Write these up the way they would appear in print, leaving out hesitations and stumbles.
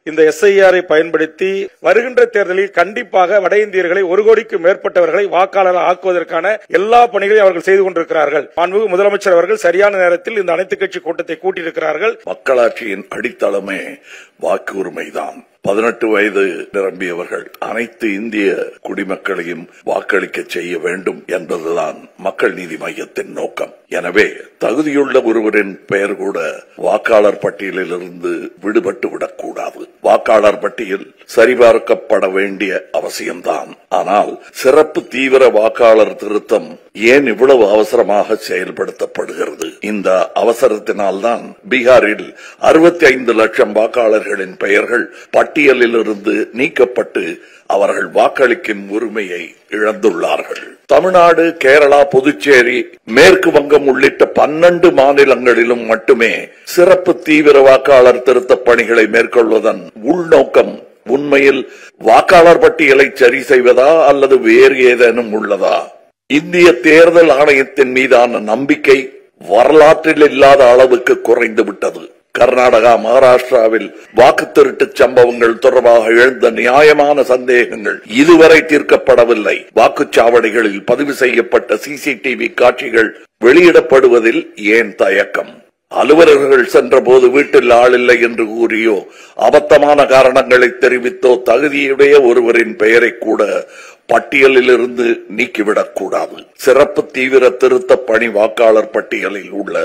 இந்த SIR பயன்படுத்தி வருகின்ற தேர்தலில் கண்டிப்பாக வட இந்தியர்களை 1 கோடிக்கு மேற்பட்டவர்களை வாக்காளர் ஆக்குவதற்கான எல்லா பணிகளையும் அவர்கள் செய்து கொண்டிருக்கிறார்கள். மாண்புமிகு முதலமைச்சர் அவர்கள் சரியான நேரத்தில் இந்த அனைத்து கட்சி கூட்டத்தை கூட்டியிருக்கிறார்கள். மக்களாட்சியின் அடித்தளமே வாக்கு உரிமைதான். 18 வயது நிரம்பியவர்கள் அனைத்து இந்திய குடிமக்களையும் வாக்களிக்க செய்ய வேண்டும் என்பதுதான் மக்கள் நீதி மையத்தின் நோக்கம். எனவே தகுதியுள்ள ஒருவரின் பெயர் கூட வாக்காளர் பட்டியலில் இருந்து விடுபட்டு விடக்கூடாது. வாக்காளர் பட்டியல் சரிபார்க்கப்பட வேண்டிய அவசியம்தான். ஆனால் சிறப்பு தீவிர வாக்காளர் திருத்தம் ஏன் இவ்வளவு அவசரமாக செயல்படுத்தப்படுகிறது? இந்த அவசரத்தினால்தான் பீகாரில் 65 லட்சம் வாக்காளர்களின் பெயர்கள் பட்டியலில் இருந்து நீக்கப்பட்டு அவர்கள் வாக்களிக்கும் உரிமையை இழந்துள்ளார்கள். தமிழ்நாடு, கேரளா, புதுச்சேரி, மேற்கு வங்கம் உள்ளிட்ட 12 மாநிலங்களிலும் மட்டுமே சிறப்பு தீவிர வாக்காளர் திருத்த பணிகளை மேற்கொள்வதன் உள்நோக்கம் உண்மையில் வாக்காளர் பட்டியலை சரி செய்வதா அல்லது வேறு ஏதேனும் உள்ளதா? இந்திய தேர்தல் ஆணையத்தின் மீதான நம்பிக்கை வரலாற்றில் இல்லாத அளவுக்கு குறைந்து விட்டது. கர்நாடகா, மகாராஷ்டிராவில் வாக்கு திருட்டு சம்பவங்கள் தொடர்பாக எழுந்த நியாயமான சந்தேகங்கள் இதுவரை தீர்க்கப்படவில்லை. வாக்குச்சாவடிகளில் பதிவு செய்யப்பட்ட CCTV காட்சிகள் வெளியிடப்படுவதில் ஏன் தயக்கம்? அலுவலர்கள் சென்றபோது வீட்டில் ஆளில்லை என்று கூறியோ அபத்தமான காரணங்களை தெரிவித்தோ தகுதியுடைய ஒருவரின் பெயரை கூட பட்டியலில் இருந்து நீக்கிவிடக்கூடாது. சிறப்பு தீவிர திருத்த பணி வாக்காளர் பட்டியலில் உள்ள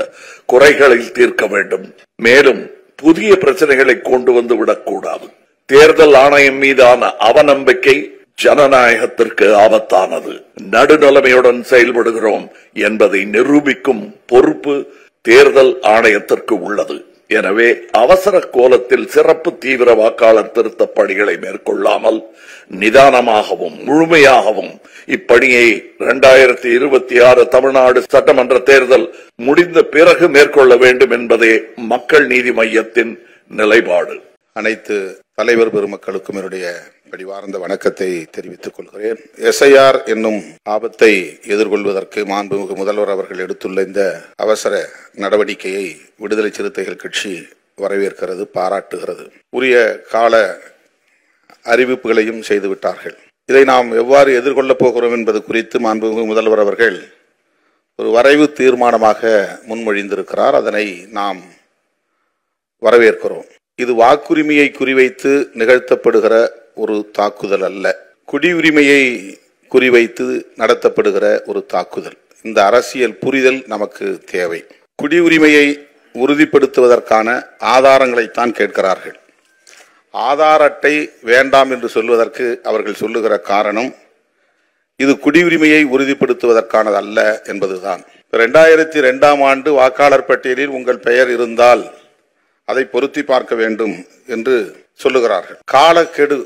குறைகளை தீர்க்க வேண்டும். மேலும் புதிய பிரச்சனைகளை கொண்டு வந்து விடக்கூடாது. தேர்தல் ஆணையம் மீதான அவநம்பிக்கை ஜனநாயகத்திற்கு ஆபத்தானது. நடுநிலைமையுடன் செயல்படுகிறோம் என்பதை நிரூபிக்கும் பொறுப்பு தேர்தல் ஆணையத்திற்கு உள்ளது. எனவே அவசர கோலத்தில் சிறப்பு தீவிர வாக்காளர் திருத்த பணிகளை மேற்கொள்ளாமல் நிதானமாகவும் முழுமையாகவும் இப்பணியை 2026 தமிழ்நாடு சட்டமன்ற தேர்தல் முடிந்த பிறகு மேற்கொள்ள வேண்டும் என்பதே மக்கள் நீதி மையத்தின் நிலைப்பாடு. அனைத்து தலைவர் பெருமக்களுக்கும் என்னுடைய பணிவார்ந்த வணக்கத்தை தெரிவித்துக் கொள்கிறேன். SIR என்னும் ஆபத்தை எதிர்கொள்வதற்கு மாண்புமிகு முதல்வர் அவர்கள் எடுத்துள்ள இந்த அவசர நடவடிக்கையை விடுதலை சிறுத்தைகள் கட்சி வரவேற்கிறது, பாராட்டுகிறது. உரிய கால அறிவிப்புகளையும் செய்துவிட்டார்கள். இதை நாம் எவ்வாறு எதிர்கொள்ளப் போகிறோம் என்பது குறித்து மாண்புமிகு முதல்வர் அவர்கள் ஒரு வரைவு தீர்மானமாக முன்மொழிந்திருக்கிறார். அதனை நாம் வரவேற்கிறோம். இது வாக்குரிமையை குறிவைத்து நிகழ்த்தப்படுகிற ஒரு தாக்குதல் அல்ல, குடியுரிமையை குறிவைத்து நடத்தப்படுகிற ஒரு தாக்குதல். இந்த அரசியல் புரிதல் நமக்கு தேவை. குடியுரிமையை உறுதிப்படுத்துவதற்கான ஆதாரங்களைத்தான் கேட்கிறார்கள். ஆதார் அட்டை வேண்டாம் என்று சொல்வதற்கு அவர்கள் சொல்லுகிற காரணம் இது குடியுரிமையை உறுதிப்படுத்துவதற்கானது அல்ல என்பதுதான். 2002ஆம் ஆண்டு வாக்காளர் பட்டியலில் உங்கள் பெயர் இருந்தால் அதை பொருத்தி பார்க்க வேண்டும் என்று சொல்லுகிறார்கள். காலக்கெடு,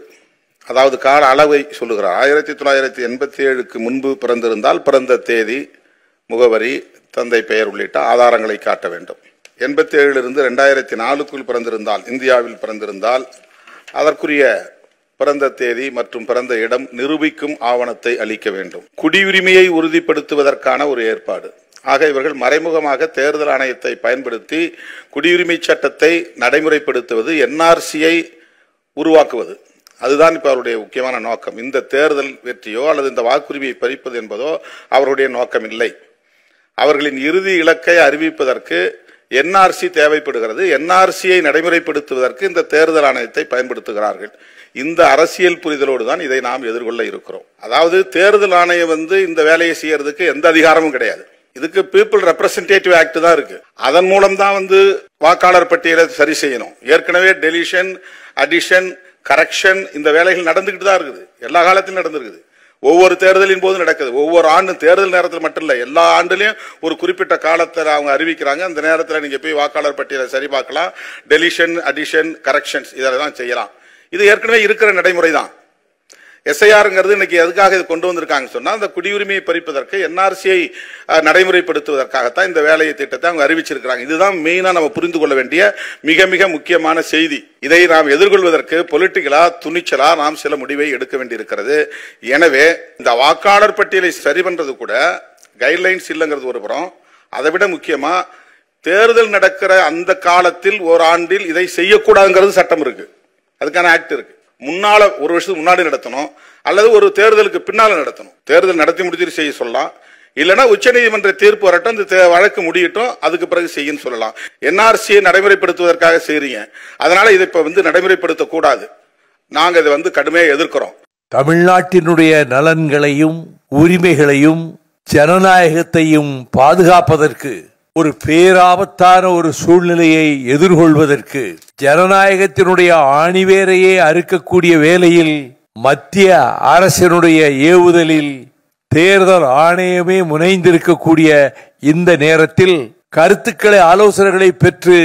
அதாவது கால அளவை சொல்லுகிறார். 1987க்கு முன்பு பிறந்திருந்தால் பிறந்த தேதி, முகவரி, தந்தை பெயர் உள்ளிட்ட ஆதாரங்களை காட்ட வேண்டும். 87லிருந்து 2004க்குள் பிறந்திருந்தால், இந்தியாவில் பிறந்திருந்தால் அதற்குரிய பிறந்த தேதி மற்றும் பிறந்த இடம் நிரூபிக்கும் ஆவணத்தை அளிக்க வேண்டும். குடியுரிமையை உறுதிப்படுத்துவதற்கான ஒரு ஏற்பாடு. ஆக இவர்கள் மறைமுகமாக தேர்தல் ஆணையத்தை பயன்படுத்தி குடியுரிமை சட்டத்தை நடைமுறைப்படுத்துவது, NRCயை உருவாக்குவது, அதுதான் இப்ப அவருடைய முக்கியமான நோக்கம். இந்த தேர்தல் வெற்றியோ அல்லது இந்த வாக்குரிமையை பறிப்பது என்பதோ அவருடைய நோக்கம் இல்லை. அவர்களின் இறுதி இலக்கை அறிவிப்பதற்கு NRC தேவைப்படுகிறது. NRCயை நடைமுறைப்படுத்துவதற்கு இந்த தேர்தல் ஆணையத்தை பயன்படுத்துகிறார்கள். இந்த அரசியல் புரிதலோடு தான் இதை நாம் எதிர்கொள்ள இருக்கிறோம். அதாவது தேர்தல் ஆணையம் இந்த வேலையை செய்யறதுக்கு எந்த அதிகாரமும் கிடையாது. இதுக்கு பீப்புள் ரெப்ரசன்டேட்டிவ் ஆக்ட் தான் இருக்கு. அதன் மூலம் தான் வாக்காளர் பட்டியலை சரி செய்யணும். ஏற்கனவே டெலிஷன், அடிஷன், கரெக்ஷன் இந்த வேலைகள் நடந்துகிட்டு தான் இருக்குது. எல்லா காலத்திலும் நடந்திருக்குது. ஒவ்வொரு தேர்தலின் போது நடக்குது. ஒவ்வொரு ஆண்டும் தேர்தல் நேரத்தில் மட்டும் இல்ல, எல்லா ஆண்டுலயும் ஒரு குறிப்பிட்ட காலத்தில் அவங்க அறிவிக்கிறாங்க. அந்த நேரத்தில் நீங்க போய் வாக்காளர் பட்டியலை சரி பார்க்கலாம். டெலிஷன், அடிஷன், கரெக்ஷன்ஸ் இதெல்லாம் செய்யலாம். இது ஏற்கனவே இருக்கிற நடைமுறை தான். SIRங்கிறது இன்னைக்கு எதுக்காக இது கொண்டு வந்திருக்காங்க சொன்னா, அந்த குடியுரிமையை பறிப்பதற்கு NRCயை நடைமுறைப்படுத்துவதற்காகத்தான் இந்த வேலையை திட்டத்தை அவங்க அறிவிச்சிருக்கிறாங்க. இதுதான் மெயினா நம்ம புரிந்து கொள்ள வேண்டிய மிக மிக முக்கியமான செய்தி. இதை நாம் எதிர்கொள்வதற்கு பொலிட்டிக்கலா, துணிச்சலா நாம் சில முடிவை எடுக்க வேண்டியிருக்கிறது. எனவே இந்த வாக்காளர் பட்டியலை சரி பண்றது கூட கைட்லைன்ஸ் இல்லைங்கிறது ஒரு புறம். அதை விட முக்கியமா தேர்தல் நடக்கிற அந்த காலத்தில் ஓராண்டில் இதை செய்யக்கூடாதுங்கிறது சட்டம் இருக்கு. அதுக்கான ஆக்ட் இருக்கு. முன்னால ஒரு வருஷத்துக்கு முன்னாடி நடத்தணும், அல்லது ஒரு தேர்தலுக்கு பின்னால நடத்தணும். தேர்தல் நடத்தி முடிச்சுட்டு செய்ய சொல்லலாம், இல்லைன்னா உச்சநீதிமன்ற தீர்ப்பு வரட்டும், இந்த வழக்கு முடியட்டும், அதுக்கு பிறகு செய்யன்னு சொல்லலாம். என்ஆர்சியை நடைமுறைப்படுத்துவதற்காக செய்றீங்க, அதனால இதை இப்ப நடைமுறைப்படுத்த கூடாது. நாங்க இதை கடுமையாக எதிர்க்கிறோம். தமிழ்நாட்டினுடைய நலன்களையும் உரிமைகளையும் ஜனநாயகத்தையும் பாதுகாப்பதற்கு ஒரு பேராபத்தான ஒரு சூழ்நிலையை எதிர்கொள்வதற்கு ஜனநாயகத்தினுடைய ஆணிவேரையே அறுக்கக்கூடிய வேளையில் மத்திய அரசினுடைய ஏவுதலில் தேர்தல் ஆணையமே முனைந்திருக்கக்கூடிய இந்த நேரத்தில் கருத்துக்களை ஆலோசனைகளை பெற்று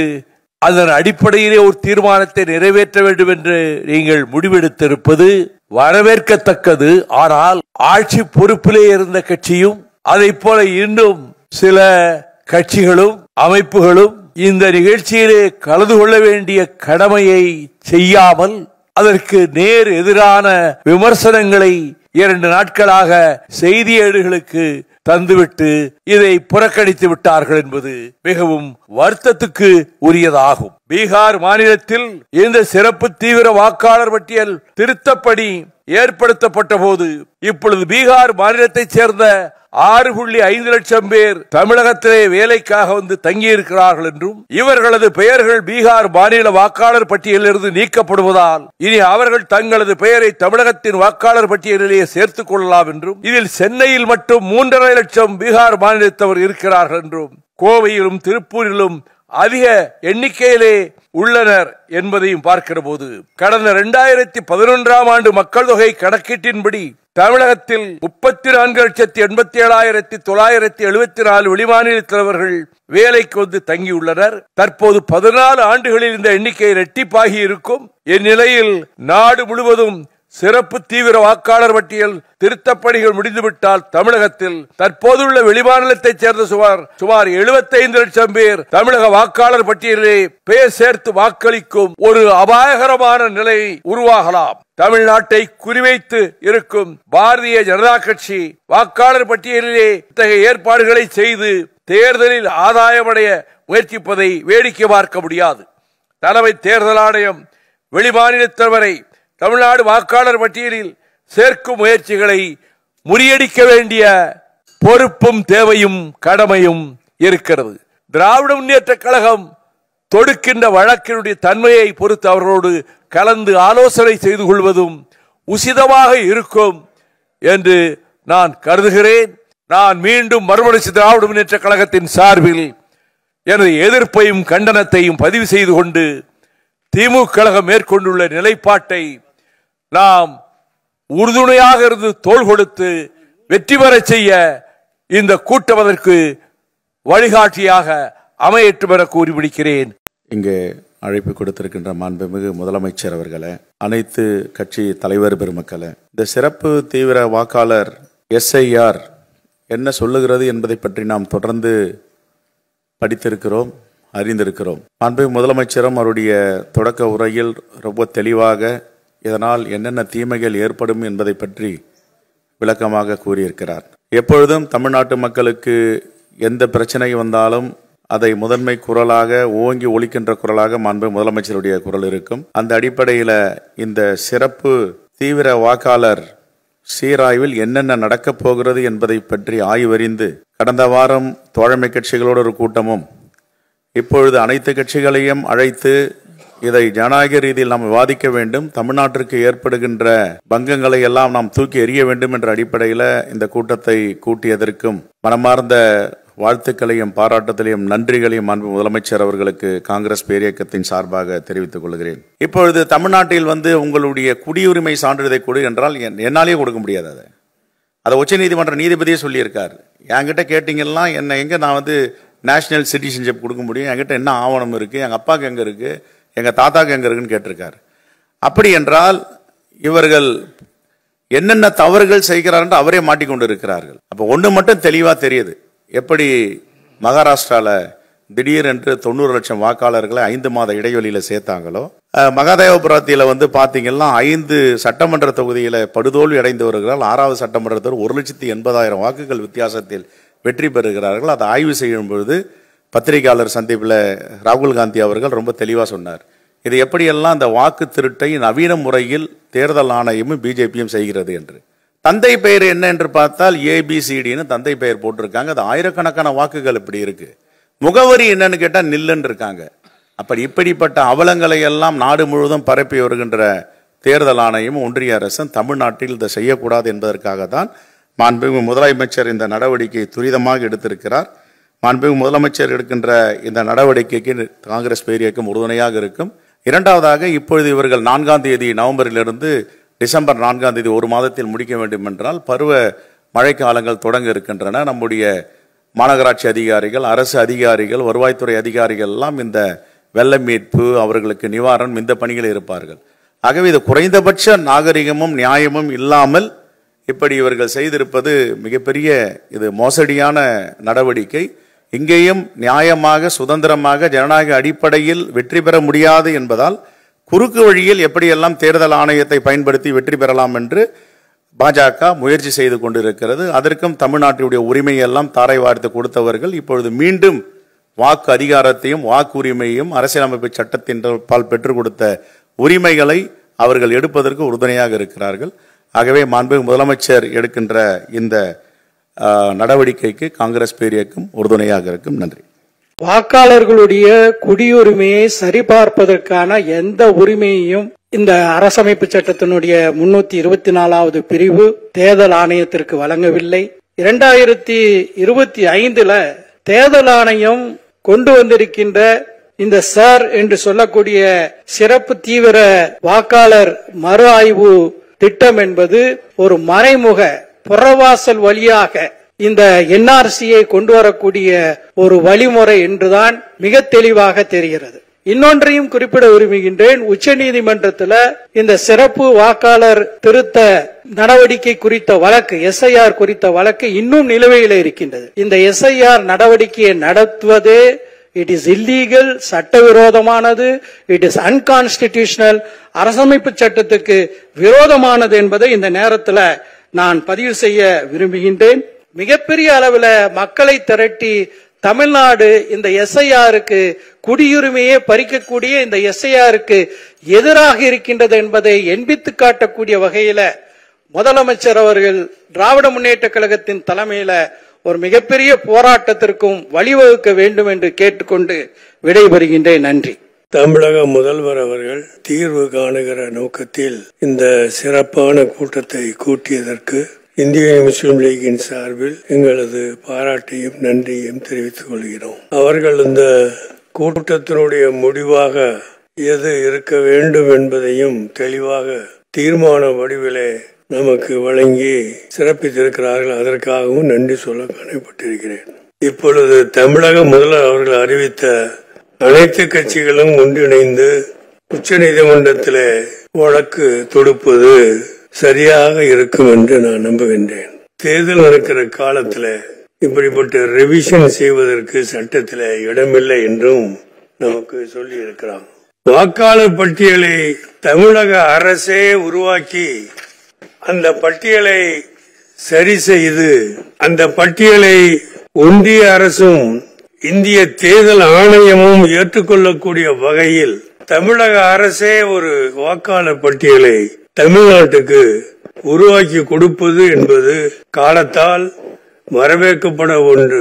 அதன் அடிப்படையிலே ஒரு தீர்மானத்தை நிறைவேற்ற வேண்டும் என்று நீங்கள் முடிவெடுத்திருப்பது வரவேற்கத்தக்கது. ஆனால் ஆட்சி பொறுப்பிலே இருந்த கட்சியும் அதை போல இன்னும் சில கட்சிகளும் அமைப்புகளும் இந்த நிகழ்ச்சியிலே கலந்து கொள்ள வேண்டிய கடமையை செய்யாமல் அதற்கு நேர் எதிரான விமர்சனங்களை 2 நாட்களாக செய்தி ஏடுகளுக்கு தந்துவிட்டு இதை புறக்கணித்து விட்டார்கள் என்பது மிகவும் வருத்தத்துக்கு உரியதாகும். பீகார் மாநிலத்தில் இந்த சிறப்பு தீவிர வாக்காளர் பட்டியல் திருத்தப்படி ஏற்படுத்தப்பட்ட போது இப்பொழுது பீகார் மாநிலத்தைச் சேர்ந்த 6.5 லட்சம் பேர் தமிழகத்திலே வேலைக்காக தங்கியிருக்கிறார்கள் என்றும் இவர்களது பெயர்கள் பீகார் மாநில வாக்காளர் பட்டியலிலிருந்து நீக்கப்படுவதால் இனி அவர்கள் தங்களது பெயரை தமிழகத்தின் வாக்காளர் பட்டியலிலேயே சேர்த்துக் கொள்ளலாம் என்றும் இதில் சென்னையில் மட்டும் 3.5 லட்சம் பீகார் மாநிலத்தவர் இருக்கிறார்கள் என்றும் கோவையிலும் திருப்பூரிலும் அதிக எண்ணிக்கையிலே உள்ளனர் என்பதையும் பார்க்கிற போது கடந்த 2011ஆம் ஆண்டு மக்கள் தொகை கணக்கீட்டின்படி தமிழகத்தில் 34,87,974 வெளிமாநிலத்தவர்கள் வேலைக்கு தங்கியுள்ளனர். தற்போது 14 ஆண்டுகளில் இந்த எண்ணிக்கை இரட்டிப்பாகி இருக்கும். இந்நிலையில் நாடு முழுவதும் சிறப்பு தீவிர வாக்காளர் பட்டியல் திருத்தப்பணிகள் முடிந்துவிட்டால் தமிழகத்தில் தற்போதுள்ள வெளிமாநிலத்தைச் சேர்ந்த சுமார் 75 லட்சம் பேர் தமிழக வாக்காளர் பட்டியலிலே பெயர் சேர்த்து வாக்களிக்கும் ஒரு அபாயகரமான நிலை உருவாகலாம். தமிழ்நாட்டை குறிவைத்து இருக்கும் பாரதிய ஜனதா கட்சி வாக்காளர் பட்டியலிலே இத்தகைய ஏற்பாடுகளை செய்து தேர்தலில் ஆதாயமடைய முயற்சிப்பதை வேடிக்கை பார்க்க முடியாது. தலைமை தேர்தல் ஆணையம் வெளிமாநிலத்தவரை தமிழ்நாடு வாக்காளர் பட்டியலில் சேர்க்கும் முயற்சிகளை முறியடிக்க வேண்டிய பொறுப்பும் தேவையும் கடமையும் இருக்கிறது. திராவிட முன்னேற்ற கழகம் தொடுக்கின்ற வழக்கினுடைய தன்மையை பொறுத்து அவர்களோடு கலந்து ஆலோசனை செய்து கொள்வதும் உசிதமாக இருக்கும் என்று நான் கருதுகிறேன். நான் மீண்டும் மறுமலர்ச்சி திராவிட முன்னேற்ற கழகத்தின் சார்பில் எனது எதிர்ப்பையும் கண்டனத்தையும் பதிவு செய்து கொண்டு திமுக கழகம் மேற்கொண்டுள்ள நிலைப்பாட்டை நாம் உறுதுணையாக இருந்து தோள் கொடுத்து வெற்றி பெற செய்ய இந்த கூட்டம் அதற்கு வழிகாட்டியாக அமையட்டும் என கூறி முடிக்கிறேன். இங்கே அழைப்பு கொடுத்திருக்கின்ற மாண்புமிகு முதலமைச்சர் அவர்களே, அனைத்து கட்சி தலைவர் பெருமக்களே, இந்த சிறப்பு தீவிர வாக்காளர் SIR என்ன சொல்லுகிறது என்பதை பற்றி நாம் தொடர்ந்து படித்திருக்கிறோம், அறிந்திருக்கிறோம். மாண்புமிகு முதலமைச்சரும் அவருடைய தொடக்க உரையில் ரொம்ப தெளிவாக இதனால் என்னென்ன தீமைகள் ஏற்படும் என்பதை பற்றி விளக்கமாக கூறியிருக்கிறார். எப்பொழுதும் தமிழ்நாட்டு மக்களுக்கு எந்த பிரச்சனை வந்தாலும் அதை முதன்மை குரலாக ஓங்கி ஒலிக்கின்ற குரலாக மாண்புமிகு முதலமைச்சருடைய குரல் இருக்கும். அந்த அடிப்படையில் இந்த சிறப்பு தீவிர வாக்காளர் சீராய்வில் என்னென்ன நடக்கப் போகிறது என்பதை பற்றி ஆய்வறிந்து கடந்த வாரம் தோழமை கட்சிகளோடு ஒரு கூட்டமும் இப்பொழுது அனைத்து கட்சிகளையும் அழைத்து இதை ஜனநாயக ரீதியில் நாம் விவாதிக்க வேண்டும், தமிழ்நாட்டிற்கு ஏற்படுகின்ற பங்கங்களை எல்லாம் நாம் தூக்கி எறிய வேண்டும் என்ற அடிப்படையில் இந்த கூட்டத்தை கூட்டியதற்கும் மனமார்ந்த வாழ்த்துக்களையும் பாராட்டத்திலையும் நன்றிகளையும் மாண்பு முதலமைச்சர் அவர்களுக்கு காங்கிரஸ் பேரியக்கத்தின் சார்பாக தெரிவித்துக் கொள்கிறேன். இப்பொழுது தமிழ்நாட்டில் உங்களுடைய குடியுரிமை சான்றிதழை கொடு என்றால் என்னாலேயே கொடுக்க முடியாது. அதை உச்சநீதிமன்ற நீதிபதியே சொல்லியிருக்கார். என்கிட்ட கேட்டீங்கன்னா எங்க நான் நேஷனல் சிட்டிசன்ஷிப் கொடுக்க முடியும், என்கிட்ட என்ன ஆவணம் இருக்கு, எங்க அப்பாவுக்கு எங்க இருக்கு, எங்க தாத்தாக்கு எங்க இருக்குன்னு கேட்டிருக்காரு. அப்படி என்றால் இவர்கள் என்னென்ன தவறுகள் செய்கிறார் என்று அவரே மாட்டிக்கொண்டு இருக்கிறார்கள். அப்ப ஒண்ணு மட்டும் தெளிவா தெரியுது, எப்படி மகாராஷ்டிரால திடீரென்று 90 லட்சம் வாக்காளர்களை 5 மாத இடைவெளியில சேர்த்தாங்களோ, மகாதேவபுரத்தில் பாத்தீங்கன்னா 5 சட்டமன்ற தொகுதியில படுதோல்வி அடைந்து வருகிறார். 6வது சட்டமன்றத்தில் 1,80,000 வாக்குகள் வித்தியாசத்தில் வெற்றி பெறுகிறார்கள். அதை ஆய்வு செய்யும் பொழுது பத்திரிகையாளர் சந்திப்பில் ராகுல் காந்தி அவர்கள் ரொம்ப தெளிவாக சொன்னார், இது எப்படியெல்லாம் அந்த வாக்கு திருட்டை நவீன முறையில் தேர்தல் ஆணையமும் பிஜேபியும் செய்கிறது என்று. தந்தை பெயர் என்ன என்று பார்த்தால் ஏபிசிடின்னு தந்தை பெயர் போட்டிருக்காங்க. அது ஆயிரக்கணக்கான வாக்குகள் இப்படி இருக்கு. முகவரி என்னன்னு கேட்டால் நில்லுன்னு இருக்காங்க. அப்படி இப்படிப்பட்ட அவலங்களை எல்லாம் நாடு முழுவதும் பரப்பி வருகின்ற தேர்தல் ஆணையம் ஒன்றிய அரசும் தமிழ்நாட்டில் இதை செய்யக்கூடாது என்பதற்காக தான் மாண்புமிகு முதலமைச்சர் இந்த நடவடிக்கையை துரிதமாக எடுத்திருக்கிறார். மாண்புமிகு முதலமைச்சர் எடுக்கின்ற இந்த நடவடிக்கைக்கு காங்கிரஸ் பேரியக்கம் உறுதுணையாக இருக்கும். இரண்டாவதாக, இப்பொழுது இவர்கள் 4ஆம் தேதி நவம்பரிலிருந்து டிசம்பர் 4ஆம் தேதி ஒரு மாதத்தில் முடிக்க வேண்டும் என்றால் பருவ மழைக்காலங்கள் தொடங்க இருக்கின்றன. நம்முடைய மாநகராட்சி அதிகாரிகள், அரசு அதிகாரிகள், வருவாய்த்துறை அதிகாரிகள் எல்லாம் இந்த வெள்ள மீட்பு, அவர்களுக்கு நிவாரணம், இந்த பணிகளில் இருப்பார்கள். ஆகவே இது குறைந்தபட்ச நாகரிகமும் நியாயமும் இல்லாமல் இப்படி இவர்கள் செய்திருப்பது மிகப்பெரிய இது மோசடியான நடவடிக்கை. இங்கேயும் நியாயமாக சுதந்திரமாக ஜனநாயக அடிப்படையில் வெற்றி பெற முடியாது என்பதால் குறுக்கு வழியில் எப்படியெல்லாம் தேர்தல் ஆணையத்தை பயன்படுத்தி வெற்றி பெறலாம் என்று பாஜக முயற்சி செய்து கொண்டிருக்கிறது. அதற்கும் தமிழ்நாட்டுடைய உரிமையெல்லாம் தாரை வார்த்து கொடுத்தவர்கள் இப்பொழுது மீண்டும் வாக்கு அதிகாரத்தையும் வாக்கு உரிமையும் அரசியலமைப்பு சட்டத்தின் பால் பெற்றுக் கொடுத்த உரிமைகளை அவர்கள் எடுப்பதற்கு உறுதுணையாக இருக்கிறார்கள். ஆகவே மாண்புமிகு முதலமைச்சர் எடுக்கின்ற இந்த நடவடிக்கைக்கு காங்கிரஸ் பேரியக்கம் உறுதுணையாக இருக்கும். நன்றி. வாக்காளர்களுடைய குடியுரிமையை சரிபார்ப்பதற்கான எந்த உரிமையையும் இந்த அரசமைப்பு சட்டத்தினுடைய 324வது பிரிவு தேர்தல் ஆணையத்திற்கு வழங்கவில்லை. 2025 தேர்தல் ஆணையம் கொண்டு வந்திருக்கின்ற இந்த சார் என்று சொல்லக்கூடிய சிறப்பு தீவிர வாக்காளர் மறு ஆய்வு திட்டம் என்பது ஒரு மறைமுக புறவாசல் வழியாக இந்த என்ஆர்சியை கொண்டு வரக்கூடிய ஒரு வழிமுறை என்றுதான் மிக தெளிவாக தெரிகிறது. இன்னொன்றையும் குறிப்பிட விரும்புகின்றேன். உச்சநீதிமன்றத்தில் இந்த சிறப்பு வாக்காளர் திருத்த நடவடிக்கை குறித்த வழக்கு, எஸ்ஐஆர் குறித்த வழக்கு இன்னும் நிலுவையில் இருக்கின்றது. இந்த எஸ்ஐஆர் நடவடிக்கையை நடத்துவதே இட் இஸ் இல்லீகல், சட்டவிரோதமானது, இட் இஸ் அன்கான்ஸ்டிடியூஷனல், அரசமைப்பு சட்டத்துக்கு விரோதமானது என்பதை இந்த நேரத்தில் நான் பதிவு செய்ய விரும்புகின்றேன். மிகப்பெரிய அளவில் மக்களை திரட்டி தமிழ்நாடு இந்த எஸ்ஐஆருக்கு குடியுரிமையை பறிக்கக்கூடிய இந்த எஸ்ஐஆருக்கு எதிராக இருக்கின்றது என்பதை எண்பித்து காட்டக்கூடிய வகையில முதலமைச்சர் அவர்கள் திராவிட முன்னேற்ற கழகத்தின் தலைமையில ஒரு மிகப்பெரிய போராட்டத்திற்கும் வழிவகுக்க வேண்டும் என்று கேட்டுக்கொண்டு விடைபெறுகின்றேன். நன்றி. தமிழக முதல்வர் அவர்கள் தீர்வு காணுகிற நோக்கத்தில் இந்த சிறப்பான கூட்டத்தை கூட்டியதற்கு இந்திய முஸ்லிம் லீகின் சார்பில் எங்களது பாராட்டையும் நன்றியையும் தெரிவித்துக் கொள்கிறோம். அவர்கள் இந்த கூட்டத்தினுடைய முடிவாக எது இருக்க வேண்டும் என்பதையும் தெளிவாக தீர்மான வடிவிலே நமக்கு வழங்கி சிறப்பித்திருக்கிறார்கள். அதற்காகவும் நன்றி சொல்ல கடமைப்பட்டிருக்கிறேன். இப்பொழுது தமிழக முதல்வர் அவர்கள் அறிவித்த அனைத்து கட்சிகளும் ஒன்றிணைந்து உச்சநீதிமன்றத்தில் வழக்கு தொடுப்பது சரியாக இருக்கும் என்று நான் நம்புகின்றேன். தேர்தல் நடக்கிற காலத்தில் இப்படிப்பட்ட ரெவிஷன் செய்வதற்கு சட்டத்தில் இடமில்லை என்றும் நமக்கு சொல்லி இருக்கிறார். வாக்காளர் பட்டியலை தமிழக அரசே உருவாக்கி அந்த பட்டியலை சரி செய்து அந்த பட்டியலை ஒன்றிய அரசும் இந்திய தேர்தல் ஆணையமும் ஏற்றுக்கொள்ளக்கூடிய வகையில் தமிழக அரசே ஒரு வாக்காளர் பட்டியலை தமிழ்நாட்டுக்கு உருவாக்கி கொடுப்பது என்பது காலத்தால் வரவேற்கப்பட ஒன்று.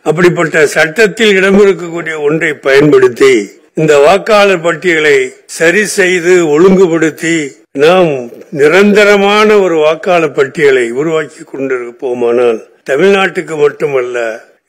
அப்படிப்பட்ட சட்டத்தில் இடமிருக்கக்கூடிய ஒன்றை பயன்படுத்தி இந்த வாக்காளர் பட்டியலை சரி செய்து ஒழுங்குபடுத்தி நாம் நிரந்தரமான ஒரு வாக்காளர் பட்டியலை உருவாக்கி கொண்டிருப்போமானால் தமிழ்நாட்டுக்கு மட்டுமல்ல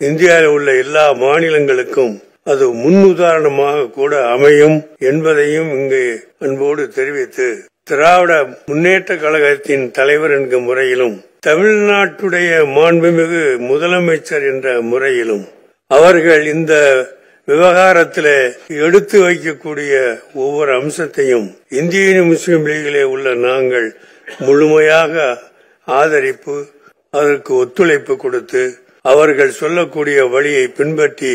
இந்தியாவில் உள்ள எல்லா மாநிலங்களுக்கும் அது முன்னுதாரணமாக கூட அமையும் என்பதையும் இங்கு அன்போடு தெரிவித்து திராவிட முன்னேற்ற கழகத்தின் தலைவர் என்கிற முறையிலும் தமிழ்நாட்டுடைய மாண்புமிகு முதலமைச்சர் என்ற முறையிலும் அவர்கள் இந்த விவகாரத்தில் எடுத்து வைக்கக்கூடிய ஒவ்வொரு அம்சத்தையும் இந்திய முஸ்லிம் லீகிலே உள்ள நாங்கள் முழுமையாக ஆதரிப்பு அதற்கு ஒத்துழைப்பு கொடுத்து அவர்கள் சொல்லக்கூடிய வழியை பின்பற்றி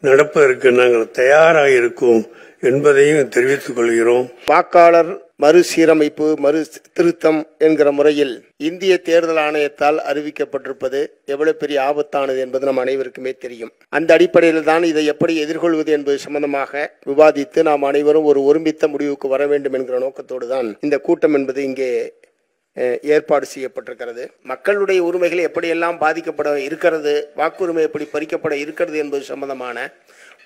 நடப்பதற்கு நாங்கள் தயாராக இருக்கோம் என்பதையும் தெரிவித்துக் கொள்கிறோம். வாக்காளர் மறுசீரமைப்பு மறு திருத்தம் என்கிற முறையில் இந்திய தேர்தல் ஆணையத்தால் அறிவிக்கப்பட்டிருப்பது எவ்வளவு பெரிய ஆபத்தானது என்பது நம் அனைவருக்குமே தெரியும். அந்த அடிப்படையில் தான் இதை எப்படி எதிர்கொள்வது என்பது சம்பந்தமாக விவாதித்து நாம் அனைவரும் ஒரு ஒருமித்த முடிவுக்கு வர வேண்டும் என்கிற நோக்கத்தோடு தான் இந்த கூட்டம் என்பது இங்கே ஏற்பாடு செய்யப்பட்டிருக்கிறது. மக்களுடைய உரிமைகள் எப்படியெல்லாம் பாதிக்கப்பட இருக்கிறது, வாக்குரிமை எப்படி பறிக்கப்பட இருக்கிறது என்பது சம்பந்தமான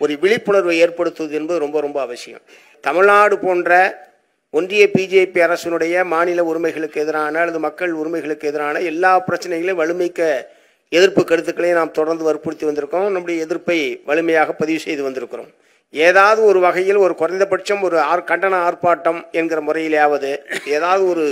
ஒரு விழிப்புணர்வை ஏற்படுத்துவது என்பது ரொம்ப ரொம்ப அவசியம். தமிழ்நாடு போன்ற ஒன்றிய பிஜேபி அரசினுடைய மாநில உரிமைகளுக்கு எதிரான அல்லது மக்கள் உரிமைகளுக்கு எதிரான எல்லா பிரச்சனைகளையும் வலிமைக்க எதிர்ப்பு கருத்துக்களை நாம் தொடர்ந்து வற்புறுத்தி வந்திருக்கோம். நம்முடைய எதிர்ப்பை வலிமையாக பதிவு செய்து வந்திருக்கிறோம். ஏதாவது ஒரு வகையில் ஒரு குறைந்தபட்சம் ஒரு கண்டன ஆர்ப்பாட்டம் என்கிற முறையிலாவது ஏதாவது ஒரு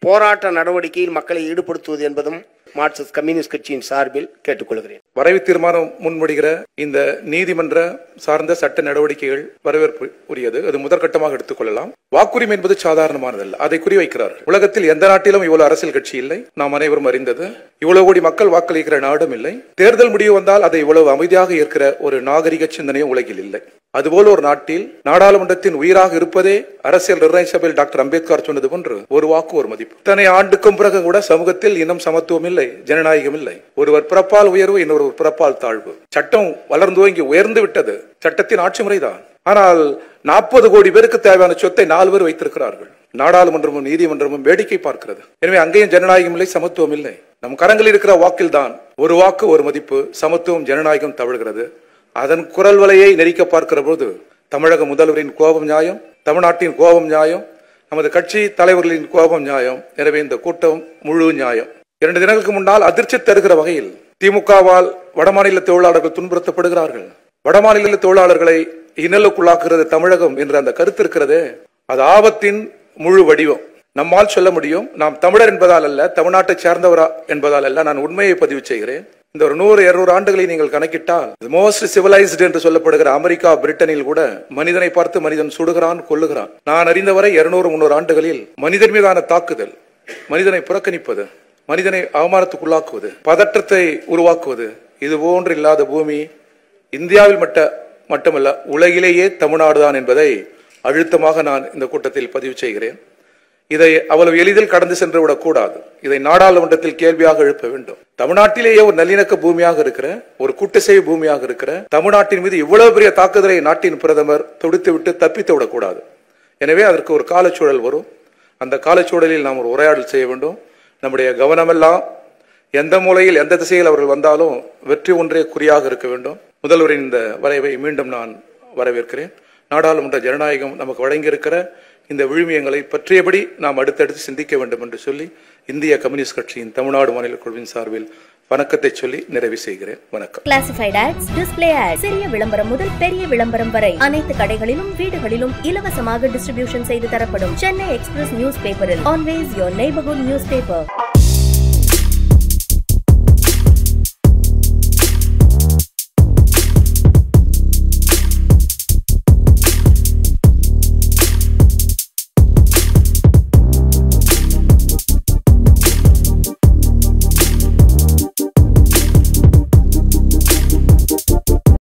போராட்ட நடவடிக்கையில் மக்களை ஈடுபடுத்துவது என்பதும் மார்க்சிஸ்ட் கம்யூனிஸ்ட் கட்சியின் சார்பில் கேட்டுக்கொள்கிறேன். வரைவு தீர்மானம் முன்மொழிகிற இந்த நீதிமன்ற சார்ந்த சட்ட நடவடிக்கைகள் வரவேற்பு உரியது. அது முதற்கட்டமாக எடுத்துக்கொள்ளலாம். வாக்குரிமை என்பது சாதாரணமானதல்ல, அதை குறிவைக்கிறார்கள். உலகத்தில் எந்த நாட்டிலும் இவ்வளவு அரசியல் கட்சி இல்லை, நாம் அனைவரும் அறிந்தது. இவ்வளவு கோடி மக்கள் வாக்களிக்கிற நாடும் இல்லை. தேர்தல் முடிவு வந்தால் அதை இவ்வளவு அமைதியாக ஏற்கிற ஒரு நாகரிக சிந்தனையும் உலகில் இல்லை. அதுபோல ஒரு நாட்டில் நாடாளுமன்றத்தின் உயிராக இருப்பதே அரசியல் நிர்ணய சபையில் டாக்டர் அம்பேத்கர் சொன்னது போன்று ஒரு வாக்கு ஒரு மதிப்பு. இத்தனை ஆண்டுக்கும் பிறகு கூட சமூகத்தில் இன்னும் சமத்துவம் இல்லை, ஜனநாயகம் இல்லை. ஒருவர் பிறப்பால் உயர்வு, இன்னொரு பிறப்பால் தாழ்வு. சட்டம் வளர்ந்து இங்கே உயர்ந்து விட்டது, சட்டத்தின் ஆட்சி முறைதான். ஆனால் 40 கோடி பேருக்கு தேவையான சொத்தை 4 பேர் வைத்திருக்கிறார்கள். நாடாளுமன்றமும் நீதிமன்றமும் வேடிக்கை பார்க்கிறது. எனவே அங்கேயும் ஜனநாயகம் இல்லை, சமத்துவம் இல்லை. நம் கரங்களில் இருக்கிற வாக்கில் தான் ஒரு வாக்கு ஒரு மதிப்பு, சமத்துவம் ஜனநாயகம் தவழ்கிறது. அதன் குரல் வலையை நெரிக்க பார்க்கிற போது தமிழக முதல்வரின் கோபம் நியாயம், தமிழ்நாட்டின் கோபம் நியாயம், நமது கட்சி தலைவர்களின் கோபம் நியாயம். எனவே இந்த கூட்டம் முழு நியாயம். 2 தினங்களுக்கு முன்னால் அதிர்ச்சி தருகிற வகையில் திமுகவால் வடமாநில தொழிலாளர்கள் துன்புறுத்தப்படுகிறார்கள், வடமாநில தொழிலாளர்களை இன்னலுக்குள்ளாக்குகிறது தமிழகம் என்ற அந்த கருத்து இருக்கிறதே, அது ஆபத்தின் முழு வடிவம். நம்மால் சொல்ல முடியும். நாம் தமிழர் என்பதால் அல்ல, தமிழ்நாட்டை சேர்ந்தவரா என்பதால் அல்ல. நான் உண்மையை பதிவு செய்கிறேன். இந்த ஒரு 100-200 ஆண்டுகளை நீங்கள் கணக்கிட்டால் மோஸ்ட் சிவிலைஸ்ட் என்று சொல்லப்படுகிற அமெரிக்கா, பிரிட்டனில் கூட மனிதனை பார்த்து மனிதன் சுடுகிறான், கொல்லுகிறான். நான் அறிந்தவரை 200-300 ஆண்டுகளில் மனிதன் மீதான தாக்குதல், மனிதனை புறக்கணிப்பது, மனிதனை அவமானத்துக்குள்ளாக்குவது, பதற்றத்தை உருவாக்குவது, இது போன்று இல்லாத பூமி இந்தியாவில் மட்டுமல்ல உலகிலேயே தமிழ்நாடுதான் என்பதை அழுத்தமாக நான் இந்த கூட்டத்தில் பதிவு செய்கிறேன். இதை அவ்வளவு எளிதில் கடந்து சென்று விடக்கூடாது. இதை நாடாளுமன்றத்தில் கேள்வியாக எழுப்ப வேண்டும். தமிழ்நாட்டிலேயே ஒரு நல்லிணக்க பூமியாக இருக்கிற, ஒரு கூட்டுசேவை பூமியாக இருக்கிற தமிழ்நாட்டின் மீது இவ்வளவு பெரிய தாக்குதலை நாட்டின் பிரதமர் தொடுத்து விட்டு தப்பித்து விடக்கூடாது. எனவே அதற்கு ஒரு காலச்சூழல் வரும். அந்த காலச்சூழலில் நாம் ஒரு உரையாடல் செய்ய வேண்டும். நம்முடைய கவனமெல்லாம் எந்த மூலையில் எந்த திசையில் அவர்கள் வந்தாலும் வெற்றி ஒன்றே குறியாக இருக்க வேண்டும். முதல்வரின் இந்த வரைவை மீண்டும் நான் வரவேற்கிறேன். நாடாளுமன்ற ஜனநாயகம் நமக்கு வழங்கியிருக்கிற இந்த விழுமியங்களை பற்றியபடி நாம் அடுத்தடுத்து சிந்திக்க வேண்டும் என்று சொல்லி இந்திய கம்யூனிஸ்ட் கட்சியின் தமிழ்நாடு மாநில குழுவின் சார்பில் வணக்கத்தை சொல்லி நிறைவு செய்கிறேன். வணக்கம். கிளாசிஃபைட் ஆட்ஸ், டிஸ்ப்ளே ஆட்ஸ், சிறிய விளம்பரம் முதல் பெரிய விளம்பரம் வரை அனைத்து கடைகளிலும் வீடுகளிலும் இலவசமாக டிஸ்ட்ரிபியூஷன் செய்து தரப்படும் சென்னை எக்ஸ்பிரஸ் நியூஸ் பேப்பரில் always your neighbourhood news paper.